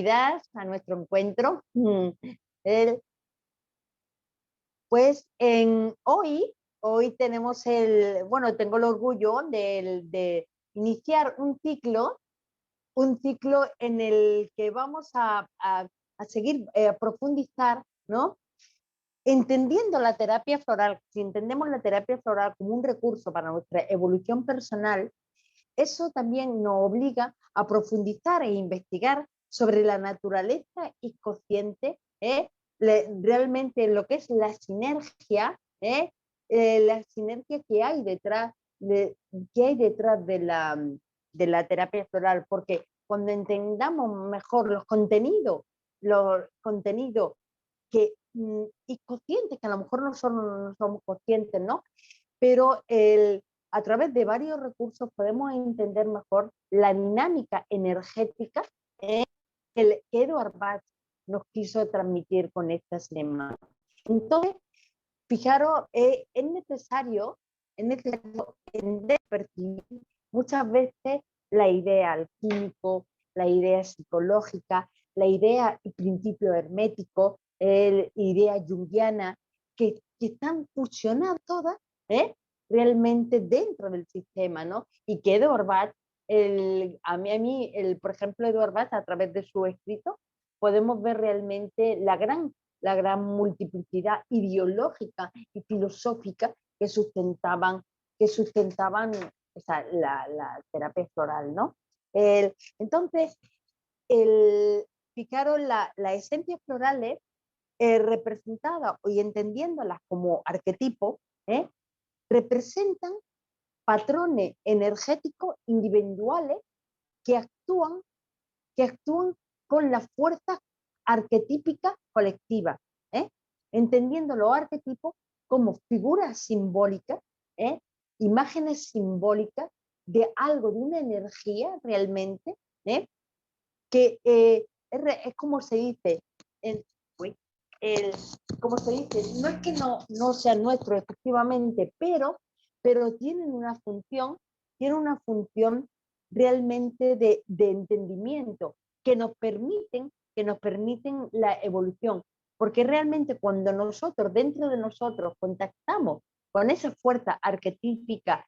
a nuestro encuentro. El- Pues hoy tenemos tengo el orgullo de iniciar un ciclo en el que vamos a seguir, a profundizar, ¿no? Entendiendo la terapia floral, si entendemos la terapia floral como un recurso para nuestra evolución personal, eso también nos obliga a profundizar e investigar sobre la naturaleza inconsciente, realmente lo que es la sinergia que hay detrás de la terapia floral, porque cuando entendamos mejor los contenidos que inconscientes, que a lo mejor no somos conscientes, ¿no? Pero a través de varios recursos podemos entender mejor la dinámica energética que Eduard Bach nos quiso transmitir con esta cinema. Entonces, fijaros, es necesario percibir muchas veces la idea alquímico, la idea psicológica, la idea y principio hermético, la idea junguiana, que están fusionadas todas, realmente dentro del sistema, ¿no? Y que Eduard Bach, por ejemplo, Eduard Bach, a través de su escrito, podemos ver realmente la gran multiplicidad ideológica y filosófica que sustentaban la terapia floral, ¿no? Entonces, fijaros, la esencia floral es representada y entendiéndolas como arquetipos, representan patrones energéticos individuales que actúan, que actúan con la fuerza arquetípica colectiva, entendiendo los arquetipos como figuras simbólicas, imágenes simbólicas de algo, de una energía realmente, es como se dice, como se dice, no es que no sea nuestro efectivamente, pero tiene una función realmente de entendimiento que nos permiten la evolución. Porque realmente cuando nosotros, dentro de nosotros, contactamos con esa fuerza arquetípica,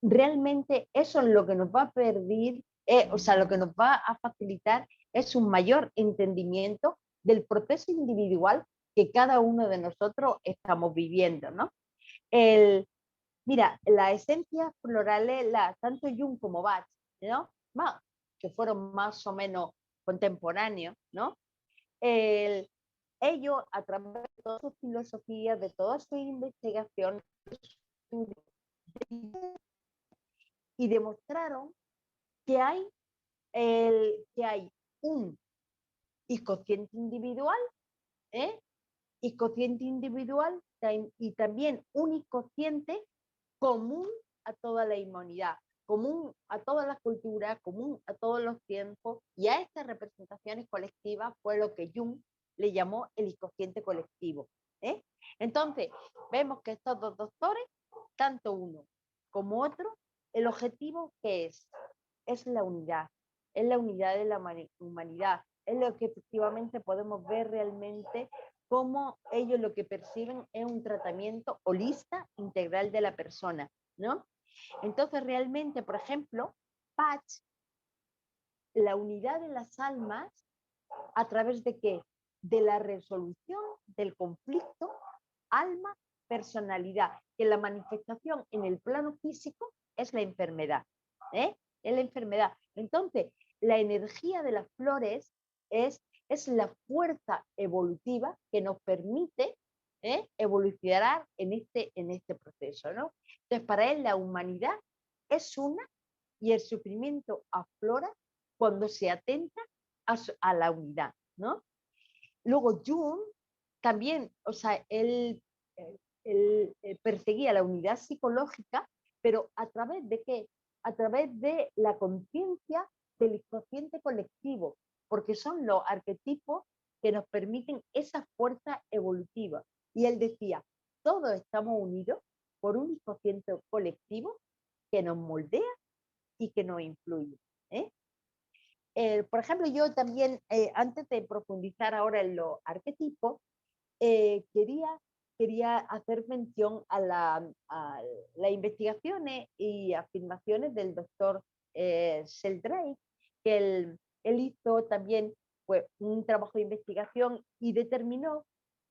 realmente eso es lo que nos va a perder, lo que nos va a facilitar es un mayor entendimiento del proceso individual que cada uno de nosotros estamos viviendo, ¿no? Mira, la esencia floral, tanto Jung como Bach, ¿no? Que fueron más o menos contemporáneos, ¿no? Ellos, a través de toda su filosofía, de toda su investigación, y demostraron que que hay un inconsciente individual, ¿eh? Inconsciente individual y también un inconsciente común a toda la humanidad, común a todas las culturas, común a todos los tiempos, y a estas representaciones colectivas fue lo que Jung le llamó el inconsciente colectivo. Entonces, vemos que estos dos doctores, tanto uno como otro, el objetivo que es la unidad, es la unidad de la humanidad, es lo que efectivamente podemos ver realmente cómo ellos lo que perciben es un tratamiento holista integral de la persona, ¿no? Entonces realmente, por ejemplo, Bach, la unidad de las almas, ¿a través de qué? De la resolución del conflicto alma-personalidad, que la manifestación en el plano físico es la enfermedad, es la enfermedad. Entonces, la energía de las flores es la fuerza evolutiva que nos permite evolucionar en este proceso, ¿no? Entonces, para él la humanidad es una y el sufrimiento aflora cuando se atenta a la unidad, ¿no? Luego Jung también, o sea, él perseguía la unidad psicológica, pero ¿a través de qué? A través de la conciencia del inconsciente colectivo, porque son los arquetipos que nos permiten esa fuerza evolutiva. Y él decía, todos estamos unidos por un inconsciente colectivo que nos moldea y que nos influye. por ejemplo, yo también, antes de profundizar ahora en los arquetipos, quería hacer mención a las investigaciones y afirmaciones del doctor Sheldrake, que él hizo también pues, un trabajo de investigación y determinó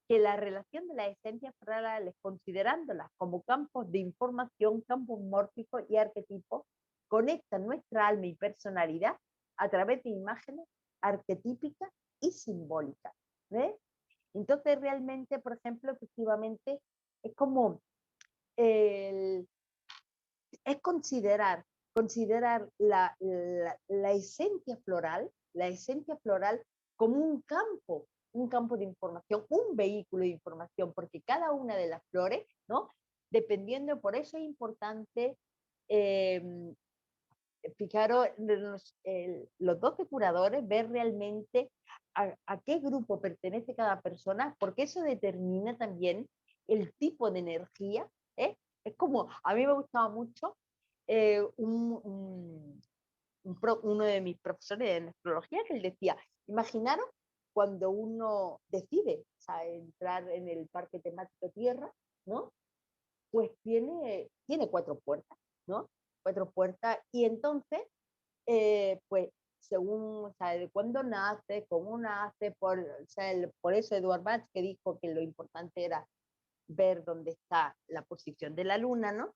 que la relación de las esencias florales, considerándolas como campos de información, campos mórficos y arquetipos, conectan nuestra alma y personalidad a través de imágenes arquetípicas y simbólicas. ¿Ves? Entonces, realmente, por ejemplo, efectivamente, es como el, es considerar la esencia floral como un campo de información, un vehículo de información, porque cada una de las flores, ¿no? Dependiendo, por eso es importante, fijaros, los 12 curadores, ver realmente a qué grupo pertenece cada persona, porque eso determina también el tipo de energía. ¿Eh? Es como, a mí me gustaba mucho uno de mis profesores de astrología que él decía, imaginaros cuando uno decide, o sea, entrar en el parque temático Tierra, ¿no? Pues tiene 4 puertas, ¿no? 4 puertas, y entonces, pues según, o sea, de cuándo nace, cómo nace, por eso Edward Bach que dijo que lo importante era ver dónde está la posición de la luna, ¿no?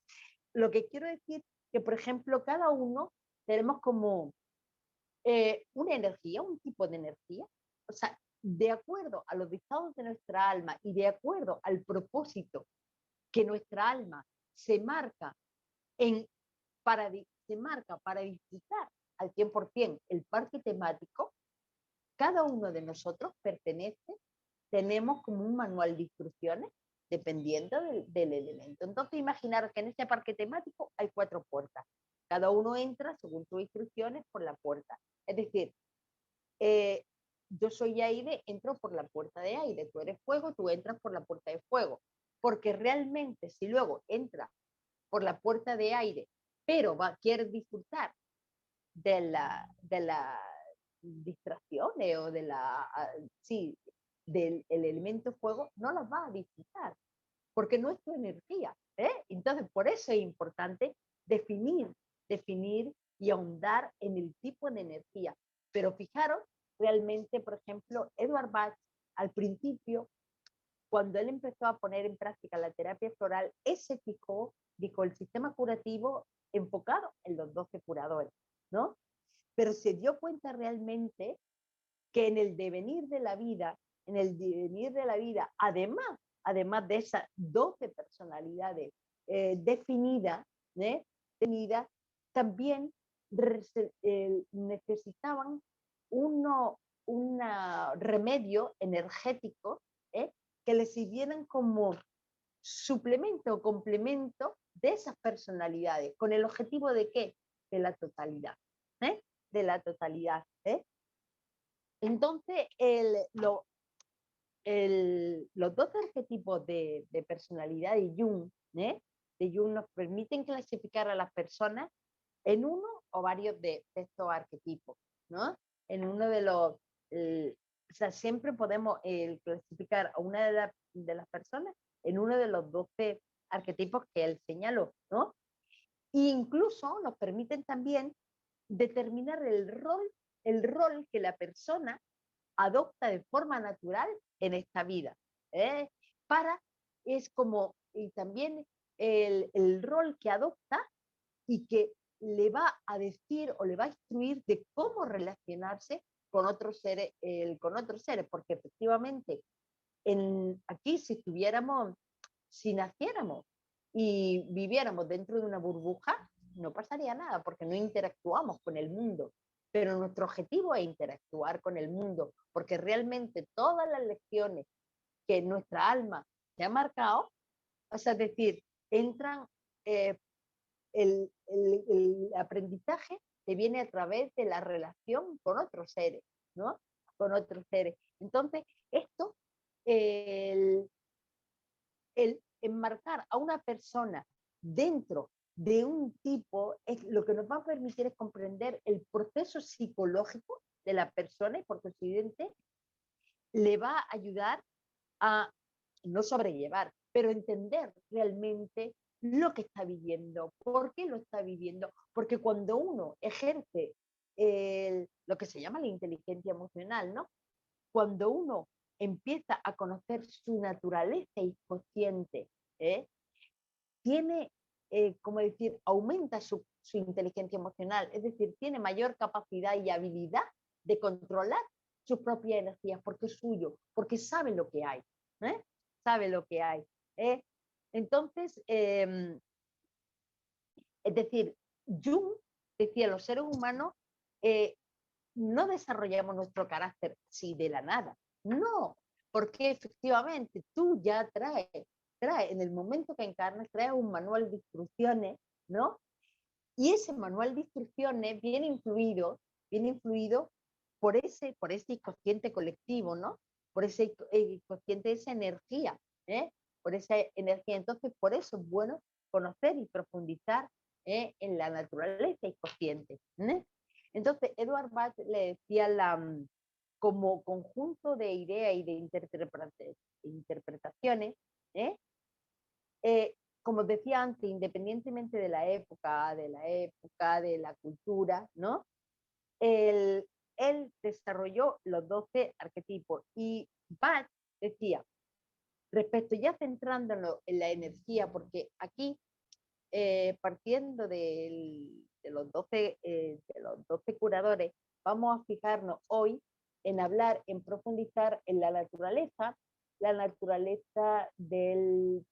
Lo que quiero decir que, por ejemplo, cada uno tenemos como una energía, un tipo de energía, o sea, de acuerdo a los dictados de nuestra alma y de acuerdo al propósito que nuestra alma se marca, en, se marca para disfrutar al 100% el parque temático, cada uno de nosotros pertenece, tenemos como un manual de instrucciones dependiendo del elemento. Entonces, imaginar que en este parque temático hay 4 puertas. Cada uno entra según sus instrucciones por la puerta. Es decir, yo soy aire, entro por la puerta de aire, tú eres fuego, tú entras por la puerta de fuego. Porque realmente si luego entras por la puerta de aire, pero quieres disfrutar de la distracciones o sí, del el elemento fuego, no las vas a disfrutar, porque no es tu energía. Entonces, por eso es importante definir y ahondar en el tipo de energía. Pero fijaros, realmente, por ejemplo, Edward Bach, al principio, cuando él empezó a poner en práctica la terapia floral, él se dijo el sistema curativo enfocado en los 12 curadores, ¿no? Pero se dio cuenta realmente que en el devenir de la vida, además de esas 12 personalidades definidas, definidas, también necesitaban un remedio energético que les sirvieran como suplemento o complemento de esas personalidades, con el objetivo de ¿qué? De la totalidad. De la totalidad. Entonces, los 12 arquetipos de personalidad de Jung nos permiten clasificar a las personas en uno o varios de estos arquetipos, ¿no? En uno de los, o sea, siempre podemos clasificar a una de las personas en uno de los 12 arquetipos que él señaló, ¿no? E incluso nos permiten también determinar el rol que la persona adopta de forma natural en esta vida. ¿eh? Es como, y también el rol que adopta y que le va a decir o le va a instruir de cómo relacionarse con otros seres, porque efectivamente aquí si naciéramos y viviéramos dentro de una burbuja, no pasaría nada porque no interactuamos con el mundo. Pero nuestro objetivo es interactuar con el mundo, porque realmente todas las lecciones que nuestra alma se ha marcado, o sea, es decir, entran, el aprendizaje que viene a través de la relación con otros seres, ¿no? Con otros seres. Entonces, esto, el enmarcar a una persona dentro de un tipo, lo que nos va a permitir es comprender el proceso psicológico de la persona y por consiguiente le va a ayudar a no sobrellevar, pero entender realmente lo que está viviendo, por qué lo está viviendo, porque cuando uno ejerce lo que se llama la inteligencia emocional, ¿no? Cuando uno empieza a conocer su naturaleza inconsciente, ¿eh? Tiene, como decir, aumenta su inteligencia emocional, es decir, tiene mayor capacidad y habilidad de controlar sus propias energías, porque es suyo, porque sabe lo que hay, ¿eh? Sabe lo que hay. ¿Eh? Entonces, es decir, Jung decía, los seres humanos eh, no desarrollamos nuestro carácter así de la nada, no, porque efectivamente tú ya traes, en el momento que encarnas, traes un manual de instrucciones, ¿no? Y ese manual de instrucciones viene influido por ese inconsciente colectivo, ¿no? Por ese inconsciente, esa energía, ¿eh? Por esa energía. Entonces, por eso es bueno conocer y profundizar en la naturaleza inconsciente. ¿Eh? Entonces, Edward Bach le decía como conjunto de ideas y de interpretaciones, ¿eh? Como decía antes, independientemente de la cultura, ¿no? Él, él desarrolló los 12 arquetipos y Bach decía, respecto ya centrándonos en la energía, porque aquí, partiendo de los 12 curadores, vamos a fijarnos hoy en hablar, en profundizar en la naturaleza del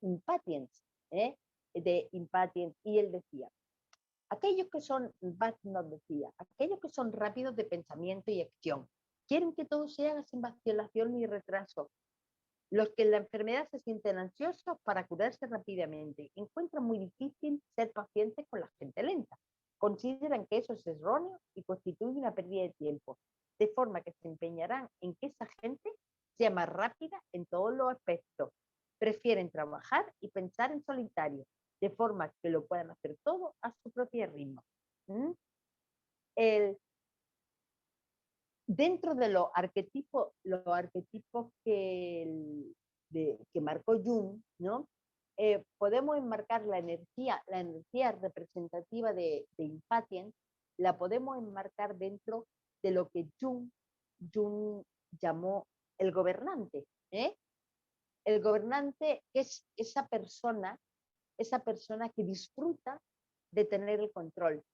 impatience, de impatience, y él decía, aquellos que son, Bach nos decía, aquellos que son rápidos de pensamiento y acción, quieren que todo se haga sin vacilación ni retraso. Los que en la enfermedad se sienten ansiosos para curarse rápidamente, encuentran muy difícil ser pacientes con la gente lenta. Consideran que eso es erróneo y constituye una pérdida de tiempo, de forma que se empeñarán en que esa gente sea más rápida en todos los aspectos. Prefieren trabajar y pensar en solitario, de forma que lo puedan hacer todo a su propio ritmo. ¿Mm? El, Dentro de los arquetipos que marcó Jung, ¿no? Podemos enmarcar la energía representativa de Impatient, la podemos enmarcar dentro de lo que Jung llamó el gobernante. ¿Eh? El gobernante es esa persona que disfruta de tener el control,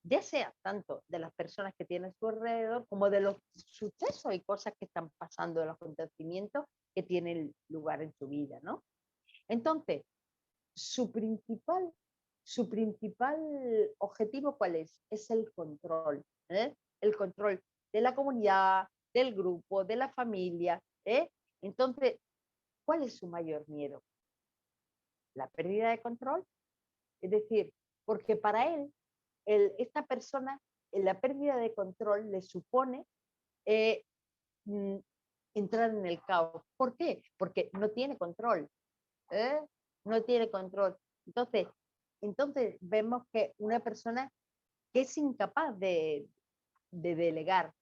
ya sea tanto de las personas que tienen a su alrededor como de los sucesos y cosas que están pasando, de los acontecimientos que tienen lugar en su vida, ¿no? Entonces, su principal, su principal objetivo, ¿cuál es? Es el control, ¿eh? El control de la comunidad, del grupo, de la familia, ¿eh? Entonces, ¿cuál es su mayor miedo? La pérdida de control, es decir, porque para él, esta persona, la pérdida de control le supone eh, mm, entrar en el caos. ¿Por qué? Porque no tiene control. ¿Eh? No tiene control. Entonces, vemos que una persona que es incapaz de delegar,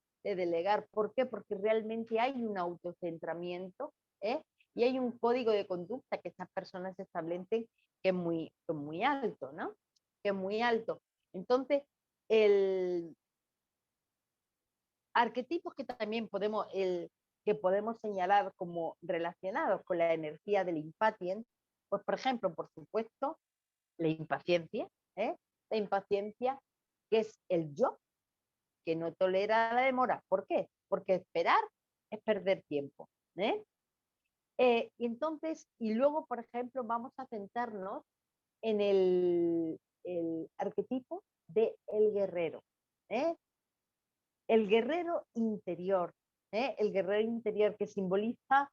¿Por qué? Porque realmente hay un autocentramiento, ¿eh? Y hay un código de conducta que estas personas establecen que es muy alto, ¿no? Que es muy alto. Entonces, el arquetipos que también que podemos señalar como relacionados con la energía del impatient, pues por ejemplo, por supuesto, la impaciencia, ¿eh? La impaciencia que es el yo, que no tolera la demora. ¿Por qué? Porque esperar es perder tiempo. ¿Eh? Y entonces, y luego, por ejemplo, vamos a centrarnos en el arquetipo del guerrero. ¿Eh? El guerrero interior. El guerrero interior que simboliza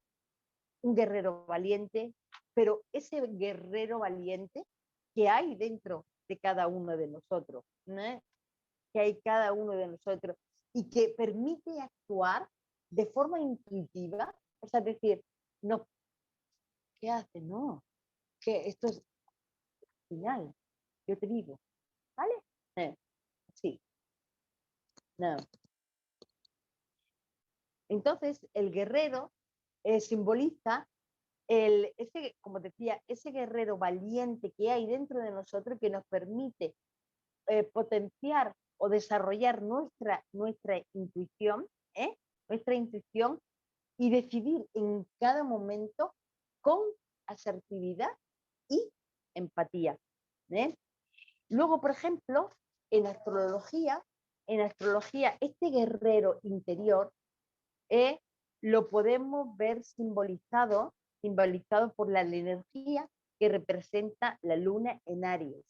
un guerrero valiente, pero ese guerrero valiente que hay dentro de cada uno de nosotros. ¿Eh? Que hay cada uno de nosotros y que permite actuar de forma intuitiva, o sea, es decir, no, ¿qué hace? No, que esto es, final, yo te digo, ¿vale? Sí, no. Entonces, el guerrero simboliza como decía, ese guerrero valiente que hay dentro de nosotros que nos permite potenciar o desarrollar nuestra intuición, nuestra intuición y decidir en cada momento con asertividad y empatía. Luego, por ejemplo, en astrología, este guerrero interior lo podemos ver simbolizado por la energía que representa la luna en Aries,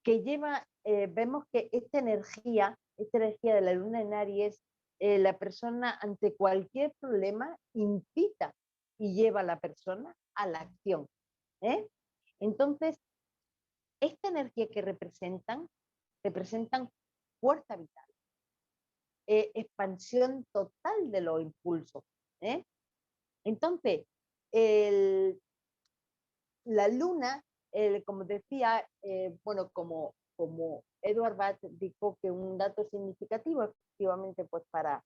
que lleva, vemos que esta energía de la luna en Aries, la persona ante cualquier problema incita y lleva a la persona a la acción. Entonces, esta energía que representan fuerza vital, expansión total de los impulsos. Entonces, la luna, como decía, bueno, como Edward Bach dijo que un dato significativo, efectivamente, pues para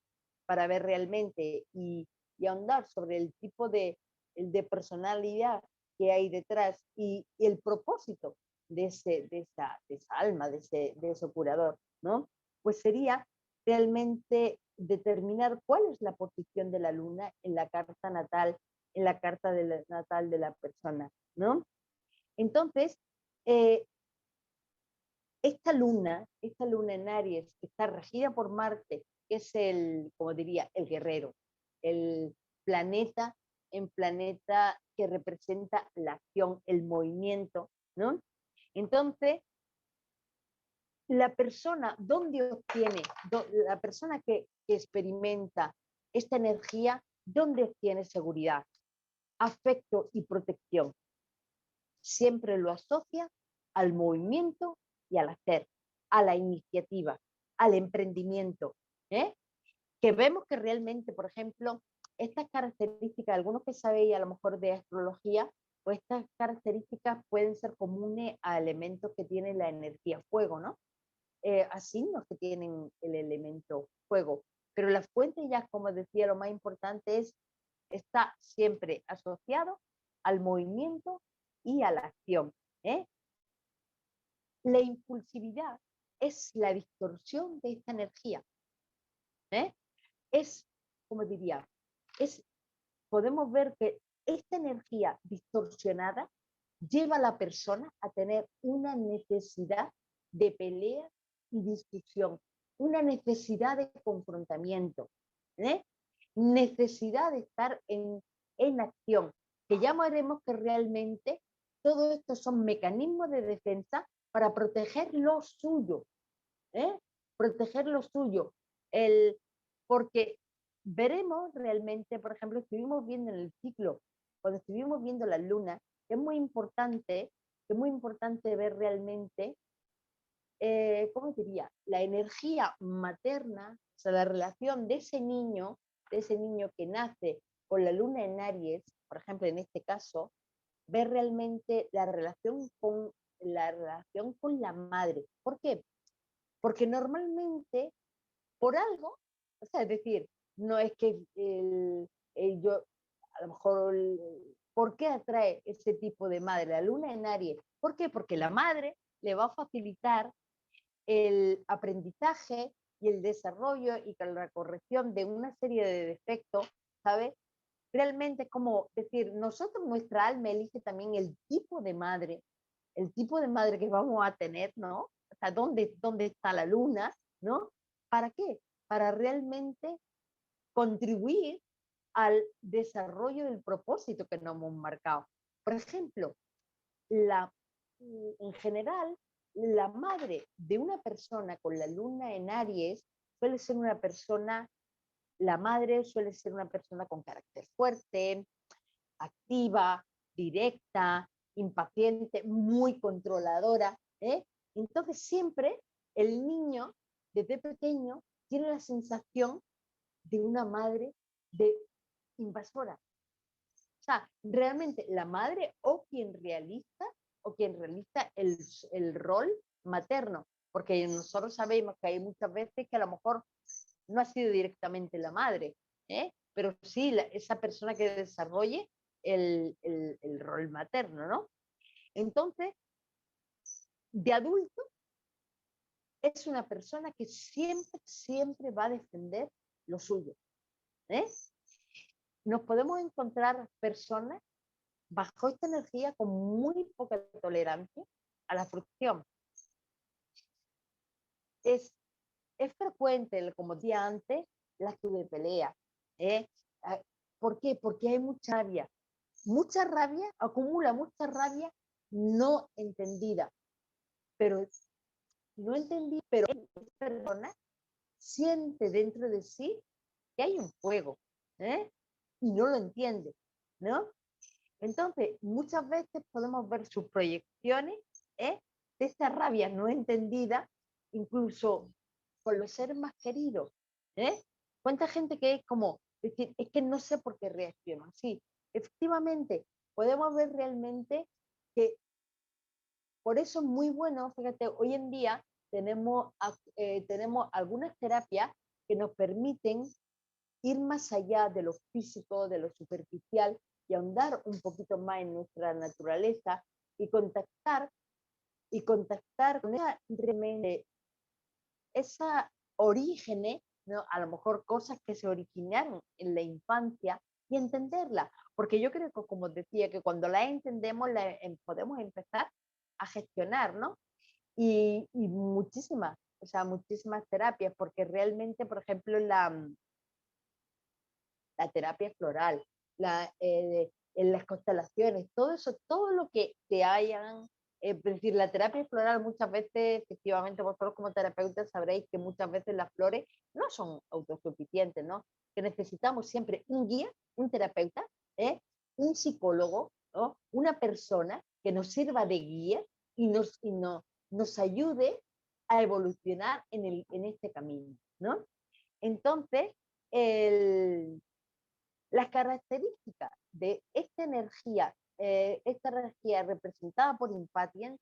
ver realmente y ahondar sobre el tipo de personalidad que hay detrás y el propósito de esa alma, de ese curador, ¿no? Pues sería realmente determinar cuál es la posición de la luna en la carta natal, natal de la persona, ¿no? Entonces, esta luna en Aries, que está regida por Marte, que es como diría, el guerrero, el planeta que representa la acción, el movimiento, ¿no? Entonces, la persona, la persona que experimenta esta energía, ¿dónde obtiene seguridad, afecto y protección? Siempre lo asocia al movimiento y al hacer, a la iniciativa, al emprendimiento, que vemos que realmente, por ejemplo, estas características, algunos que sabéis a lo mejor de astrología, pues estas características pueden ser comunes a elementos que tienen la energía fuego, ¿no? A signos que tienen el elemento fuego. Pero la fuente ya, como decía, lo más importante está siempre asociado al movimiento y a la acción. La impulsividad es la distorsión de esta energía. Es, como diría, podemos ver que esta energía distorsionada lleva a la persona a tener una necesidad de pelea y discusión, una necesidad de confrontamiento, necesidad de estar en acción, que ya veremos que realmente todo esto son mecanismos de defensa para proteger lo suyo, proteger lo suyo, porque veremos realmente, por ejemplo, estuvimos viendo en el ciclo, cuando estuvimos viendo la luna, que es muy importante ver realmente, ¿cómo diría? La energía materna, o sea, la relación de ese niño que nace con la luna en Aries, por ejemplo, en este caso, ver realmente la relación con la madre. ¿Por qué? Porque normalmente, por algo, o sea, es decir, no es que yo, a lo mejor, ¿por qué atrae ese tipo de madre? La luna en Aries. ¿Por qué? Porque la madre le va a facilitar el aprendizaje y el desarrollo y la corrección de una serie de defectos, ¿sabes? Realmente como decir, nuestra alma elige también el tipo de madre que vamos a tener, ¿no? O sea, ¿dónde está la luna, ¿no? ¿Para qué? Para realmente contribuir al desarrollo del propósito que nos hemos marcado. Por ejemplo, en general, la madre de una persona con la luna en Aries suele ser una persona, la madre suele ser una persona con carácter fuerte, activa, directa, impaciente, muy controladora. Entonces siempre el niño, desde pequeño, tiene la sensación de una madre invasora. O sea, realmente la madre o quien realiza o quien realiza el rol materno, porque nosotros sabemos que hay muchas veces que a lo mejor no ha sido directamente la madre, pero sí esa persona que desarrolle el rol materno, ¿no? Entonces, de adulto, es una persona que siempre, siempre va a defender lo suyo. Nos podemos encontrar personas bajo esta energía con muy poca tolerancia a la frustración. Es frecuente, como decía antes, la actitud de pelea. ¿Por qué? Porque hay mucha rabia, acumula mucha rabia no entendida, pero pero esta persona siente dentro de sí que hay un fuego, y no lo entiende, ¿no? Entonces, muchas veces podemos ver sus proyecciones, de esa rabia no entendida, incluso con los seres más queridos. ¿Cuánta gente que es como, decir, es que no sé por qué reaccionan? Sí, efectivamente, podemos ver realmente que por eso es muy bueno, fíjate, hoy en día tenemos algunas terapias que nos permiten ir más allá de lo físico, de lo superficial y ahondar un poquito más en nuestra naturaleza y contactar con esa, realmente, esa orígenes, ¿no? A lo mejor cosas que se originaron en la infancia y entenderla, porque yo creo que, como decía, que cuando la entendemos podemos empezar a gestionar, ¿no? Y muchísimas, o sea, muchísimas terapias, porque realmente, por ejemplo, la terapia floral, en las constelaciones, todo eso, todo lo que te hayan, es decir, la terapia floral muchas veces, efectivamente, vosotros como terapeutas sabréis que muchas veces las flores no son autosuficientes, ¿no? Que necesitamos siempre un guía, un terapeuta, un psicólogo, ¿no? Una persona que nos sirva de guía y nos ayude a evolucionar en este camino, ¿no? Entonces, las características de esta energía representada por Impatient,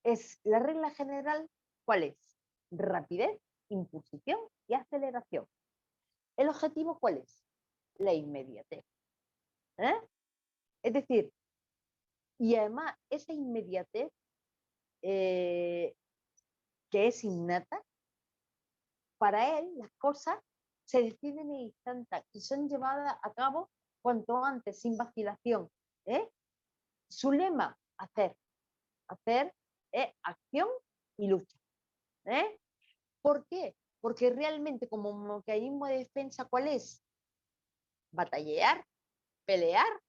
es la regla general, ¿cuál es? Rapidez, impulsión y aceleración. ¿El objetivo cuál es? La inmediatez. Es decir, y además esa inmediatez, que es innata, para él las cosas se deciden en instantes y son llevadas a cabo cuanto antes, sin vacilación. Su lema, hacer acción y lucha. ¿Por qué? Porque realmente como mecanismo de defensa, ¿cuál es? Batallar, pelear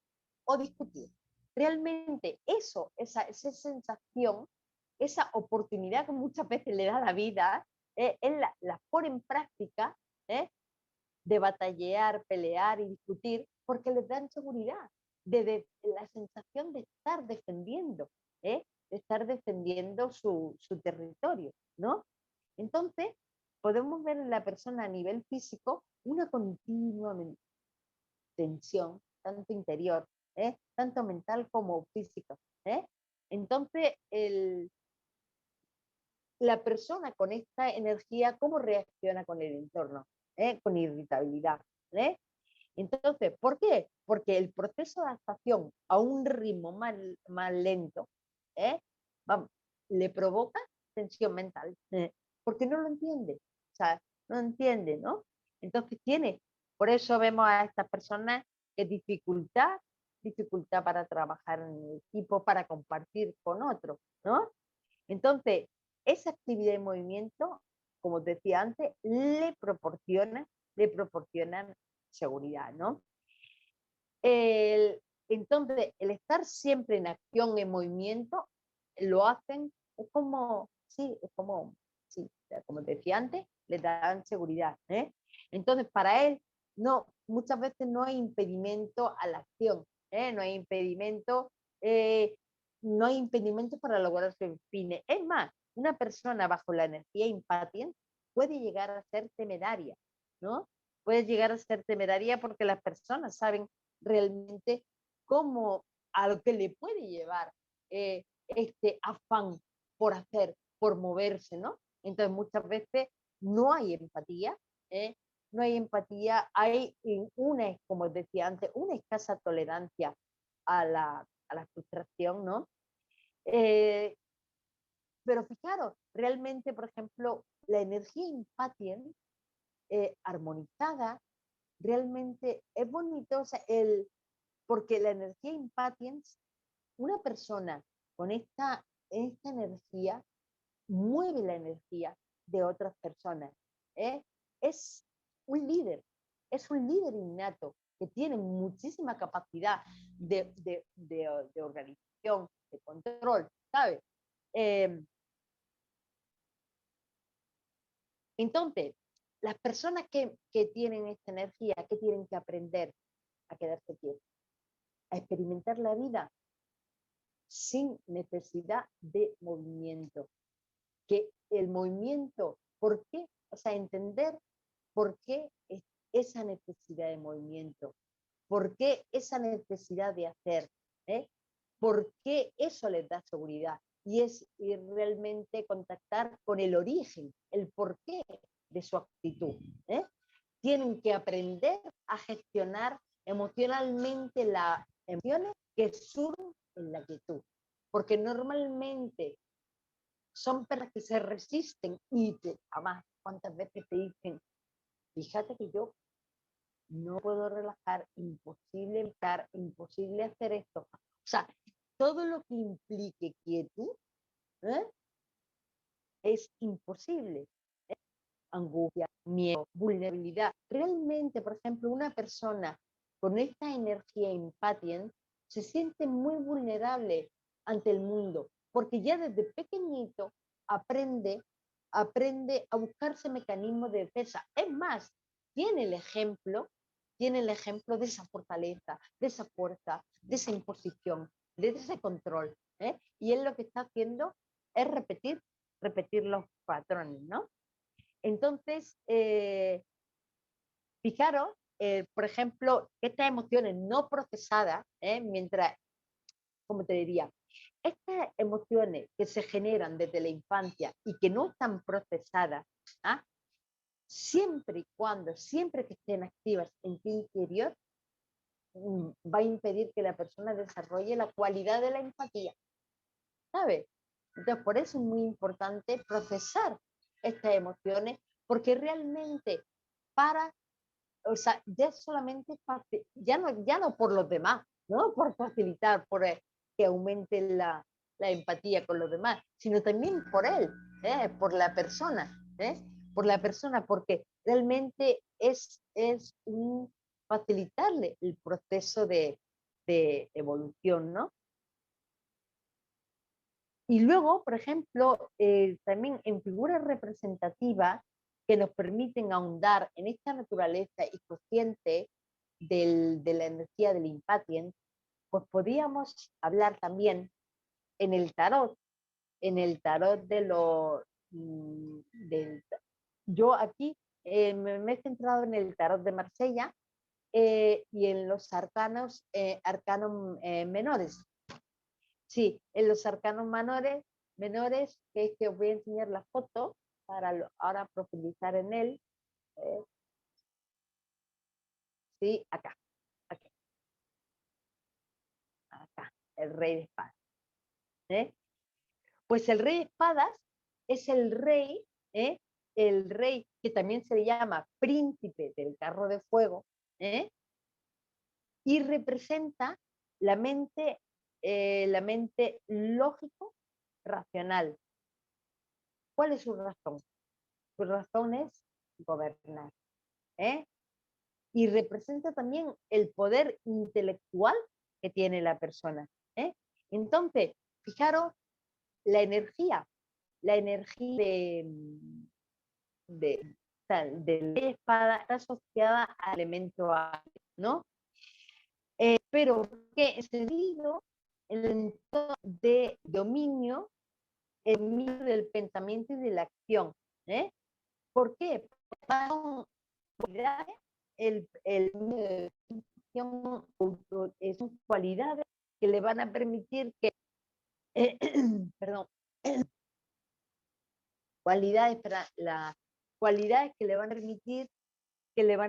o discutir. Realmente esa sensación, esa oportunidad que muchas veces le da la vida, él la pone en práctica, de batallar, pelear y discutir, porque les dan seguridad, de la sensación de estar defendiendo, de estar defendiendo su territorio, ¿no? Entonces, podemos ver en la persona a nivel físico una continua tensión, tanto interior, tanto mental como física. Entonces, la persona con esta energía, ¿cómo reacciona con el entorno? Con irritabilidad. Entonces, ¿por qué? Porque el proceso de adaptación a un ritmo más lento, vamos, le provoca tensión mental, porque no lo entiende, o sea, no entiende, ¿no? Entonces por eso vemos a estas personas que dificultad para trabajar en equipo, para compartir con otros, ¿no? Entonces, esa actividad de movimiento, como decía antes, le proporcionan seguridad, ¿no? Entonces, el estar siempre en acción, en movimiento, lo hacen, sí, como decía antes, le dan seguridad. Entonces, para él, muchas veces no hay impedimento a la acción, no hay impedimento, para lograr sus fines. Es más, una persona bajo la energía Impatient puede llegar a ser temeraria, ¿no? Puede llegar a ser temeraria porque las personas saben realmente a lo que le puede llevar este afán por hacer, por moverse, ¿no? Entonces muchas veces no hay empatía, ¿eh? No hay empatía, hay una, como decía antes, una escasa tolerancia a la frustración, ¿no? Pero fijaros, realmente, por ejemplo, la energía impatient armonizada realmente es bonito, o sea, porque la energía impatient, una persona con esta energía mueve la energía de otras personas. ¿Eh? Es un líder, es un líder innato que tiene muchísima capacidad de organización, de control, ¿sabes? Entonces, las personas que tienen esta energía, que tienen que aprender a quedarse quietos, a experimentar la vida sin necesidad de movimiento. Que el movimiento, ¿por qué? O sea, entender por qué esa necesidad de movimiento, por qué esa necesidad de hacer, ¿eh? ¿Por qué eso les da seguridad? Y es realmente contactar con el origen, el porqué de su actitud. ¿Eh? Tienen que aprender a gestionar emocionalmente las emociones que surgen en la quietud. Porque normalmente son personas que se resisten y además, ¿cuántas veces te dicen, fíjate que yo no puedo relajar, imposible estar, imposible hacer esto? O sea, todo lo que implique quietud, ¿eh? Es imposible. Angustia, miedo, vulnerabilidad. Realmente, por ejemplo, una persona con esta energía impatient se siente muy vulnerable ante el mundo, porque ya desde pequeñito aprende a buscarse mecanismos de defensa. Es más, tiene el ejemplo de esa fortaleza, de esa fuerza, de esa imposición, de ese control. Y él lo que está haciendo es repetir los patrones, ¿no? Entonces, fijaros, por ejemplo, estas emociones no procesadas, mientras, ¿cómo te diría? Estas emociones que se generan desde la infancia y que no están procesadas, ¿ah? Siempre y cuando, siempre que estén activas en tu interior, va a impedir que la persona desarrolle la cualidad de la empatía, ¿sabes? Entonces, por eso es muy importante procesar estas emociones, porque realmente para, o sea, ya solamente, ya no por los demás, no por facilitar, por que aumente la empatía con los demás, sino también por él, por la persona, por la persona, porque realmente es un facilitarle el proceso de evolución, ¿no? Y luego, por ejemplo, también en figuras representativas que nos permiten ahondar en esta naturaleza y consciente de la energía del impatient, pues podríamos hablar también en el tarot de los... yo aquí me he centrado en el tarot de Marsella y en los arcanos menores. Sí, en los arcanos menores, que es que os voy a enseñar la foto para ahora profundizar en él. Sí, acá, acá, acá, el rey de espadas. ¿Eh? Pues el rey de espadas es el rey que también se le llama príncipe del carro de fuego, y representa la mente lógico racional. ¿Cuál es su razón? Su razón es gobernar. Y representa también el poder intelectual que tiene la persona. Entonces, fijaros, la energía de la espada está asociada al elemento aire, ¿no? Pero que es cedido en el entorno de dominio, el dominio del pensamiento y de la acción. ¿Por qué? Porque son cualidades que le van a permitir que perdón, cualidades, las cualidades que le van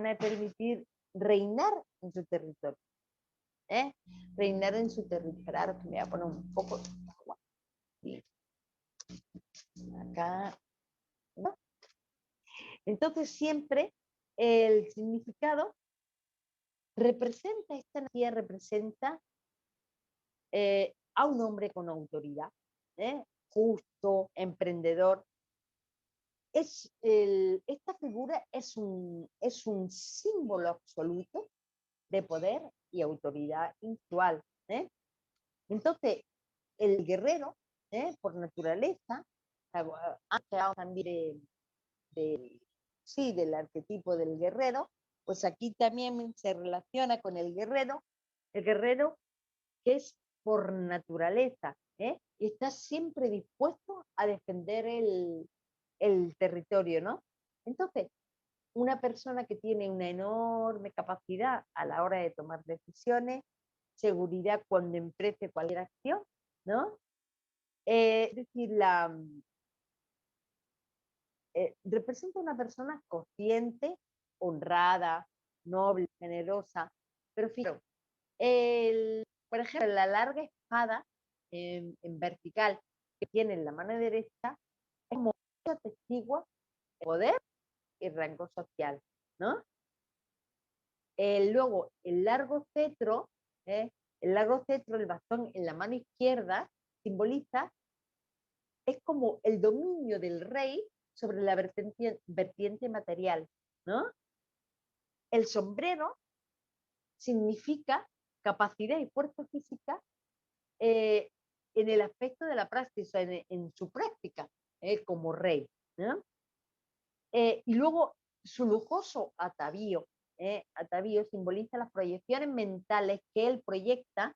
a permitir reinar en su territorio. Reinar en su territorio. Claro, que me voy a poner un poco de agua. ¿Sí? Acá. ¿No? Entonces siempre el significado representa, esta energía representa a un hombre con autoridad, justo, emprendedor. Esta figura es un símbolo absoluto de poder y autoridad individual. Entonces, el guerrero, por naturaleza, ha creado también sí, del arquetipo del guerrero, pues aquí también se relaciona con el guerrero que es por naturaleza, y está siempre dispuesto a defender el territorio, ¿no? Entonces, una persona que tiene una enorme capacidad a la hora de tomar decisiones, seguridad cuando emprende cualquier acción, ¿no? Es decir, representa una persona consciente, honrada, noble, generosa, pero fíjate, por ejemplo, la larga espada en vertical que tiene en la mano derecha es como un testigo de poder y rango social, ¿no? Luego, el largo cetro, el bastón en la mano izquierda, simboliza, es como el dominio del rey sobre la vertiente material, ¿no? El sombrero significa capacidad y fuerza física en el aspecto de la práctica, en su práctica como rey, ¿no? Y luego su lujoso atavío simboliza las proyecciones mentales que él proyecta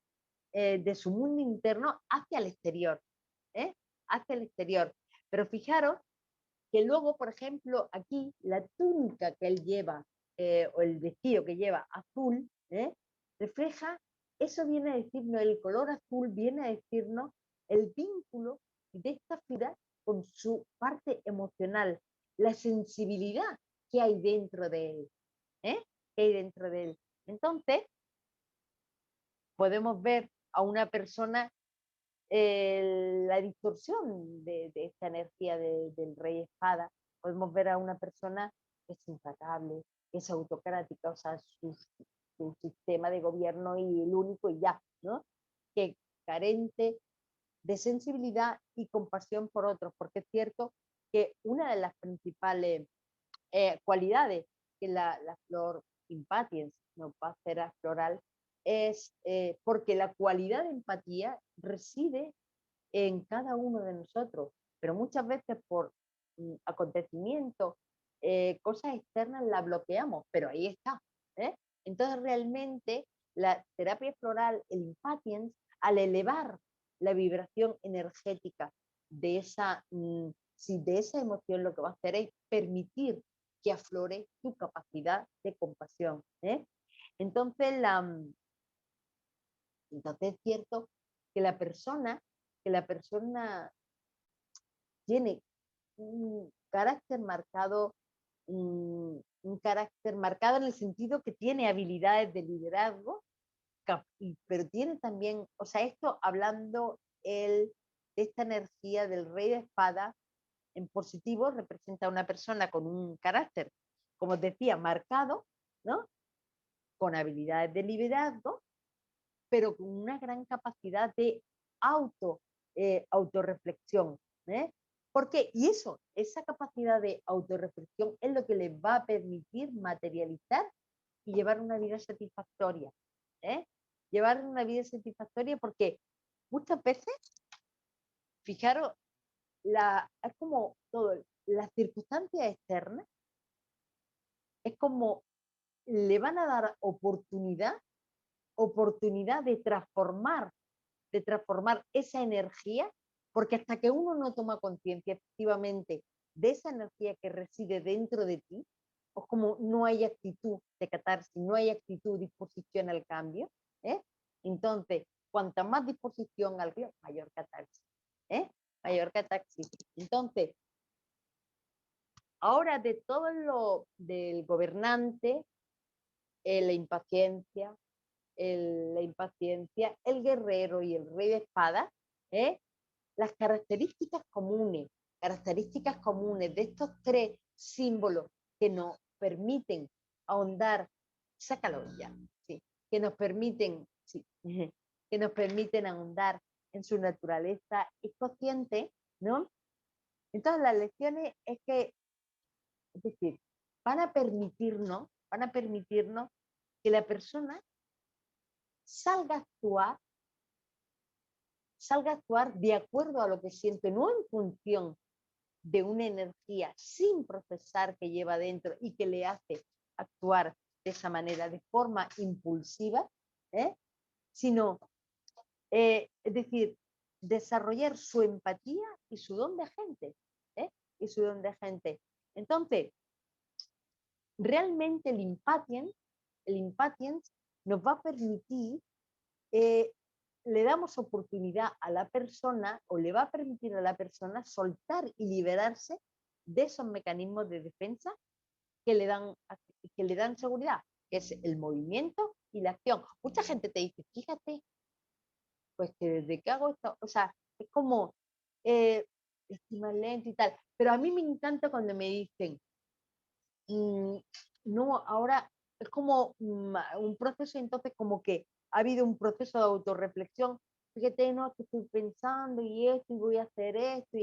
de su mundo interno hacia el exterior, hacia el exterior. Pero fijaros que luego, por ejemplo, aquí la túnica que él lleva, o el vestido que lleva azul, refleja, eso viene a decirnos, el color azul viene a decirnos el vínculo de esta figura con su parte emocional, la sensibilidad que hay dentro de él, que hay dentro de él. Entonces, podemos ver a una persona la distorsión de esta energía del rey espada. Podemos ver a una persona que es implacable, que es autocrática, o sea, su sistema de gobierno y el único y ya, ¿no? Que carente de sensibilidad y compasión por otros, porque es cierto que una de las principales cualidades que la flor impatiens nos va a hacer aflorar es porque la cualidad de empatía reside en cada uno de nosotros, pero muchas veces por acontecimientos, cosas externas la bloqueamos, pero ahí está. Entonces realmente la terapia floral, el impatiens, al elevar la vibración energética de de esa emoción, lo que va a hacer es permitir que aflore tu capacidad de compasión. Entonces, entonces es cierto que que la persona tiene un carácter marcado, un carácter marcado en el sentido que tiene habilidades de liderazgo, pero tiene también, o sea, esto hablando de esta energía del rey de espada en positivo, representa a una persona con un carácter, como os decía, marcado, ¿no? Con habilidades de liderazgo, pero con una gran capacidad de autorreflexión. ¿Por qué? Y esa capacidad de autorreflexión es lo que les va a permitir materializar y llevar una vida satisfactoria. Llevar una vida satisfactoria porque muchas veces, fijaros, es como todo, las circunstancias externas, es como le van a dar oportunidad de transformar esa energía, porque hasta que uno no toma conciencia efectivamente de esa energía que reside dentro de ti, o como no hay actitud de catarsis, no hay actitud, disposición al cambio, entonces cuanta más disposición al río, mayor catarsis. Mayor catarsis. Entonces, ahora de todo lo del gobernante, la impaciencia, el guerrero y el rey de espada, las características comunes de estos tres símbolos que nos permiten ahondar, sácalo ya, sí, que nos permiten, sí, que nos permiten ahondar en su naturaleza inconsciente, ¿no? Entonces las lecciones es decir, van a permitirnos que la persona salga a actuar de acuerdo a lo que siente, no en función de una energía sin procesar que lleva dentro y que le hace actuar de esa manera, de forma impulsiva, sino, es decir, desarrollar su empatía y su don de gente. Entonces, realmente el impatience nos va a permitir, le damos oportunidad a la persona, o le va a permitir a la persona soltar y liberarse de esos mecanismos de defensa que le dan seguridad, que es el movimiento y la acción. Mucha gente te dice, fíjate, pues que desde que hago esto, o sea, es como, estoy más lento y tal, pero a mí me encanta cuando me dicen, no, ahora es como un proceso, entonces como que ha habido un proceso de autorreflexión, fíjate, no, que estoy pensando y esto, y voy a hacer esto,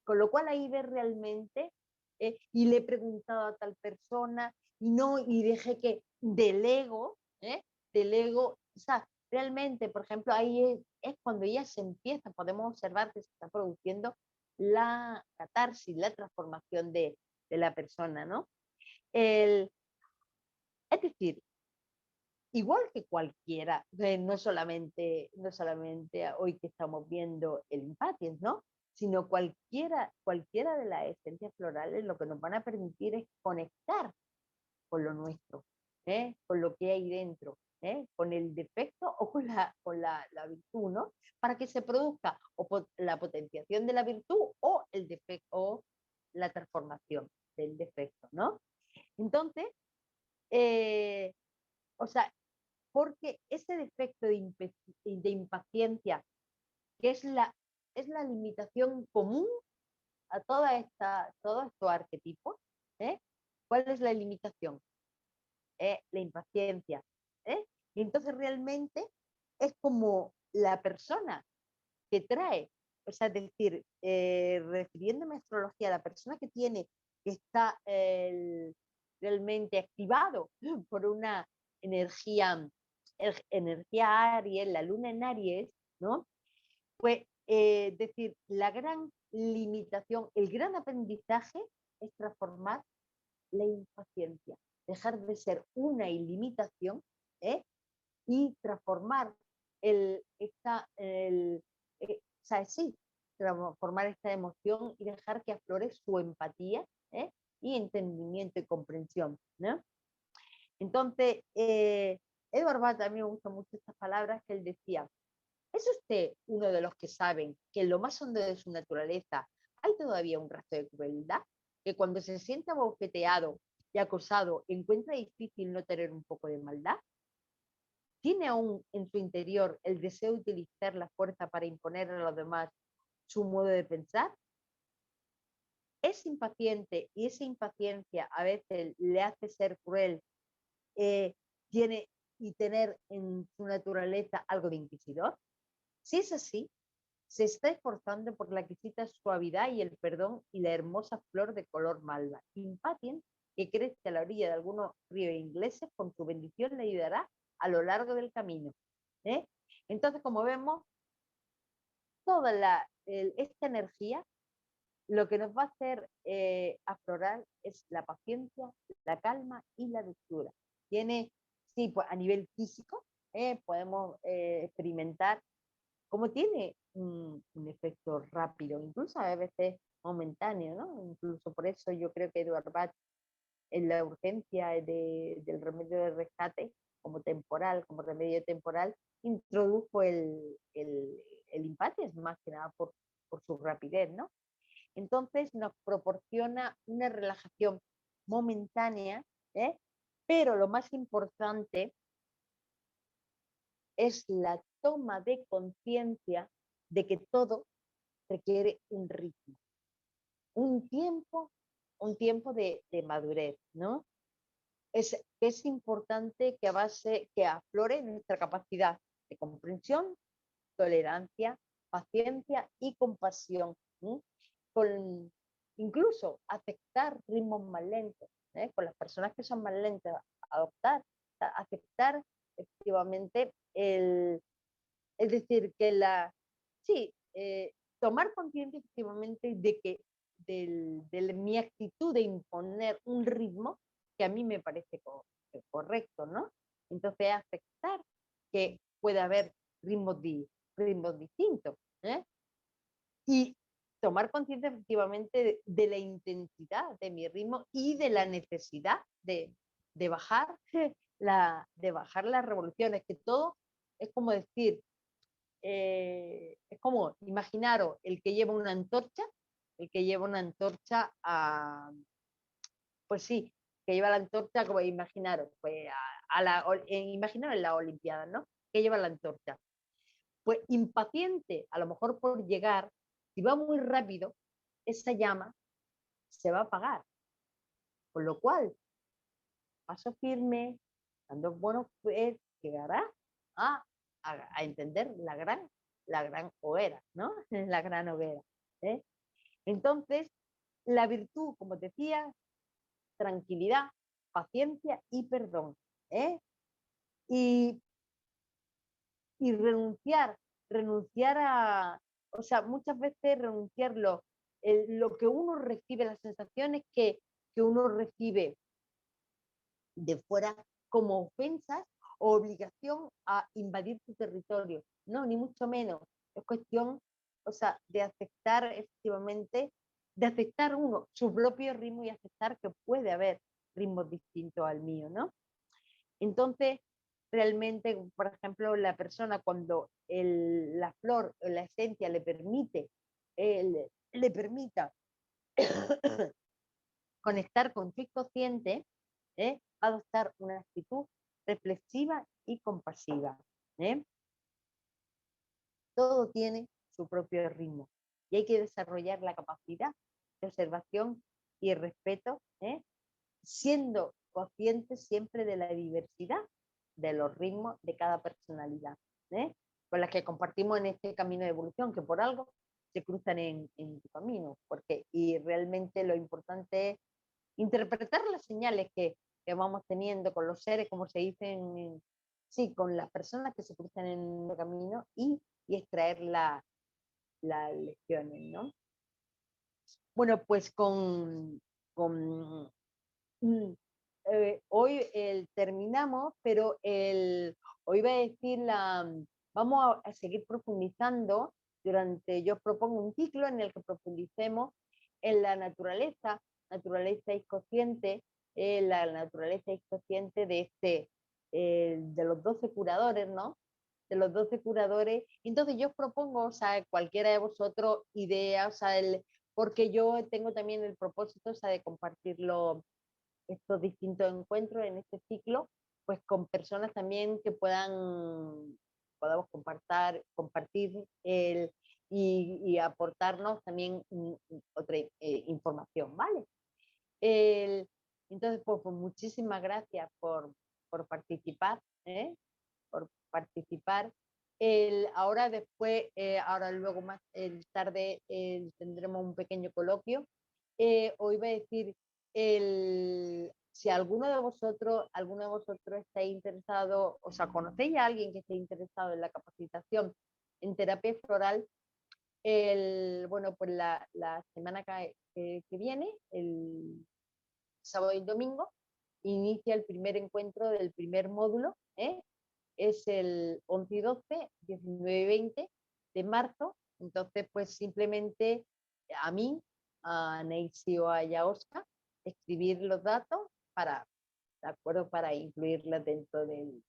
con lo cual ahí ves realmente, y le he preguntado a tal persona, y dejé que delego, o sea, realmente, por ejemplo, ahí es cuando ya se empieza, podemos observar que se está produciendo la catarsis, la transformación de la persona, ¿no? Es decir, igual que cualquiera, no solamente hoy que estamos viendo el impatience, ¿no? Sino cualquiera de las esencias florales lo que nos van a permitir es conectar con lo nuestro, con lo que hay dentro, con el defecto o con la virtud, ¿no? Para que se produzca la potenciación de la virtud o el defecto, o la transformación del defecto, ¿no? Entonces, o sea, porque ese defecto de impaciencia, que es la limitación común a todos estos arquetipos, ¿cuál es la limitación? La impaciencia. Y entonces realmente es como la persona que trae, o sea, es decir, refiriéndome a astrología, la persona que está realmente activado por una energía Aries, la luna en Aries, ¿no? Pues, decir, la gran limitación, el gran aprendizaje es transformar la impaciencia, dejar de ser una ilimitación, y transformar o sea, sí, transformar esta emoción y dejar que aflore su empatía, y entendimiento y comprensión, ¿no? Entonces, Edward Bate, a mí me gustan mucho estas palabras que él decía: ¿es usted uno de los que saben que en lo más hondo de su naturaleza hay todavía un rastro de crueldad? Que cuando se siente abofeteado y acosado encuentra difícil no tener un poco de maldad. ¿Tiene aún en su interior el deseo de utilizar la fuerza para imponer a los demás su modo de pensar? ¿Es impaciente y esa impaciencia a veces le hace ser cruel, tiene y tener en su naturaleza algo de inquisidor? Si es así, se está esforzando por la exquisita suavidad y el perdón y la hermosa flor de color malva. Impatient, que crece a la orilla de algunos ríos ingleses, con su bendición le ayudará a lo largo del camino. Entonces, como vemos, esta energía lo que nos va a hacer aflorar es la paciencia, la calma y la dulzura. Tiene, sí, pues a nivel físico, podemos experimentar como tiene un efecto rápido, incluso a veces momentáneo, ¿no? Incluso por eso yo creo que Edward Bach en la urgencia del remedio de rescate como temporal, como remedio temporal, introdujo el Impatis, más que nada por su rapidez, ¿no? Entonces nos proporciona una relajación momentánea, ¿eh? Pero lo más importante es la toma de conciencia de que todo requiere un ritmo, un tiempo, un tiempo de madurez, ¿no? Es importante que aflore nuestra capacidad de comprensión, tolerancia, paciencia y compasión, ¿sí? Con incluso aceptar ritmos más lentos, ¿eh? Con las personas que son más lentas, adoptar, aceptar efectivamente es decir, sí, tomar conciencia efectivamente de que de mi actitud de imponer un ritmo que a mí me parece correcto, ¿no? Entonces aceptar que puede haber ritmos, ritmos distintos, ¿eh? Y tomar conciencia efectivamente de la intensidad de mi ritmo y de la necesidad de bajar de bajar las revoluciones, que todo es como decir, es como imaginaros el que lleva una antorcha, el que lleva una antorcha a, pues sí, que lleva la antorcha, como imaginaros, pues imaginaros en la Olimpiada, ¿no? Que lleva la antorcha. Pues impaciente, a lo mejor por llegar, si va muy rápido, esa llama se va a apagar. Con lo cual, paso firme, dando buenos pues, llegará a, a entender la gran hoguera, ¿no? La gran hoguera. ¿Eh? Entonces, la virtud, como decía, tranquilidad, paciencia y perdón. ¿Eh? Y, y renunciar a, o sea, muchas veces renunciarlo, lo que uno recibe, las sensaciones que uno recibe de fuera como ofensas o obligación a invadir tu territorio. No, ni mucho menos. Es cuestión, o sea, de aceptar efectivamente, de aceptar uno su propio ritmo y aceptar que puede haber ritmos distintos al mío, ¿no? Entonces, realmente, por ejemplo, la persona cuando la flor, la esencia le permite, le permita conectar con su inconsciente, adoptar una actitud reflexiva y compasiva. ¿Eh? Todo tiene su propio ritmo y hay que desarrollar la capacidad de observación y el respeto, siendo conscientes siempre de la diversidad de los ritmos de cada personalidad, con las que compartimos en este camino de evolución, que por algo se cruzan en tu camino, porque y realmente lo importante es interpretar las señales que vamos teniendo con los seres, como se dice, sí, con las personas que se cruzan en el camino y extraer las lecciones, ¿no? Bueno, pues con hoy terminamos, pero hoy va a decir vamos a seguir profundizando yo propongo un ciclo en el que profundicemos en la naturaleza inconsciente, la naturaleza inconsciente de los 12 curadores, ¿no? De los 12 curadores. Entonces yo os propongo, o sea, cualquiera de vosotros ideas, o sea, porque yo tengo también el propósito, o sea, de compartirlo estos distintos encuentros en este ciclo, pues con personas también que podamos compartir y aportarnos también otra información, ¿vale? El, entonces, pues muchísimas gracias por participar, ¿eh? Por participar. Ahora después, ahora luego más tarde tendremos un pequeño coloquio. Hoy voy a decir, si alguno de vosotros estáis interesado, o sea, conocéis a alguien que esté interesado en la capacitación en terapia floral, bueno, pues la semana que viene, el sábado y domingo, inicia el primer encuentro del primer módulo, es el 11 y 12, 19 y 20 de marzo. Entonces, pues simplemente a mí, a Neisy o a Yaoska, escribir los datos ¿de acuerdo? Para incluirlas dentro del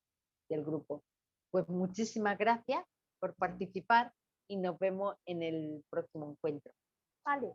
grupo. Pues muchísimas gracias por participar y nos vemos en el próximo encuentro. Vale.